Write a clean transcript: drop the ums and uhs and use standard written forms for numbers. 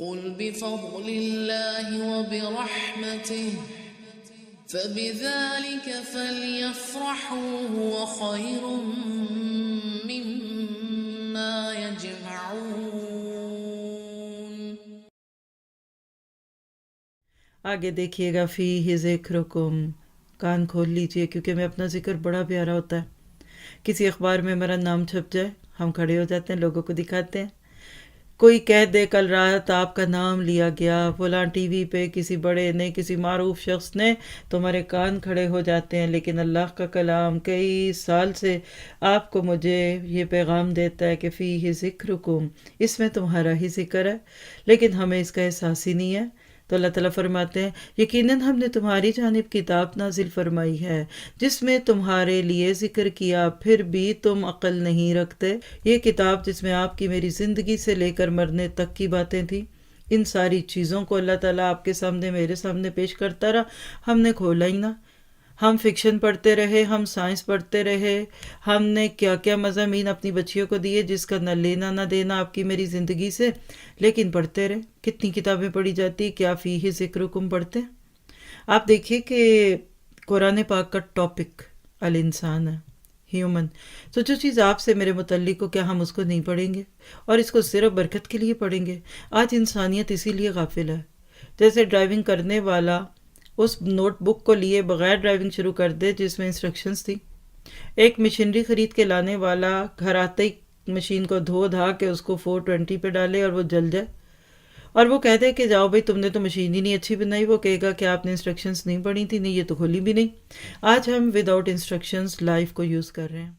قل بفضل الله وبرحمته فبذلك فليفرحوا هو خير مما يجمعون. آگے دیکھیے گا فیہ ذکرکم. کان کھول لیجئے کیونکہ میں اپنا ذکر بڑا پیارا ہوتا ہے. کسی اخبار میں میرا نام چھپ جائے، ہم کھڑے ہو جاتے ہیں، لوگوں کو دکھاتے ہیں. کوئی کہہ دے کل رات آپ کا نام لیا گیا فلاں ٹی وی پہ، کسی بڑے نے، کسی معروف شخص نے، تمہارے کان کھڑے ہو جاتے ہیں. لیکن اللہ کا کلام کئی سال سے آپ کو مجھے یہ پیغام دیتا ہے کہ فیہ ذکرکم، اس میں تمہارا ہی ذکر ہے، لیکن ہمیں اس کا احساس ہی نہیں ہے. تو اللہ تعالیٰ فرماتے ہیں یقیناً ہم نے تمہاری جانب کتاب نازل فرمائی ہے جس میں تمہارے لیے ذکر کیا، پھر بھی تم عقل نہیں رکھتے. یہ کتاب جس میں آپ کی میری زندگی سے لے کر مرنے تک کی باتیں تھیں، ان ساری چیزوں کو اللہ تعالیٰ آپ کے سامنے میرے سامنے پیش کرتا رہا، ہم نے کھولا ہی نہ. ہم فکشن پڑھتے رہے، ہم سائنس پڑھتے رہے، ہم نے کیا کیا مضامین اپنی بچیوں کو دیے جس کا نہ لینا نہ دینا آپ کی میری زندگی سے، لیکن پڑھتے رہے. کتنی کتابیں پڑھی جاتی، کیا فیہ ذکرکم پڑھتے. آپ دیکھیے کہ قرآن پاک کا ٹاپک الانسان ہے، ہیومن. تو جو چیز آپ سے میرے متعلق ہو، کیا ہم اس کو نہیں پڑھیں گے اور اس کو صرف برکت کے لیے پڑھیں گے؟ آج انسانیت اسی لیے غافل ہے. جیسے ڈرائیونگ کرنے والا اس نوٹ بک کو لیے بغیر ڈرائیونگ شروع کر دے جس میں انسٹرکشنز تھی. ایک مشینری خرید کے لانے والا گھر آتے ہی مشین کو دھو دھا کے اس کو 420 پہ ڈالے اور وہ جل جائے، اور وہ کہہ دے کہ جاؤ بھائی تم نے تو مشین ہی نہیں اچھی بنائی. وہ کہے گا کہ آپ نے انسٹرکشنز نہیں پڑھی تھی. نہیں، یہ تو کھولی بھی نہیں. آج ہم وداؤٹ انسٹرکشنز لائف کو یوز کر رہے ہیں.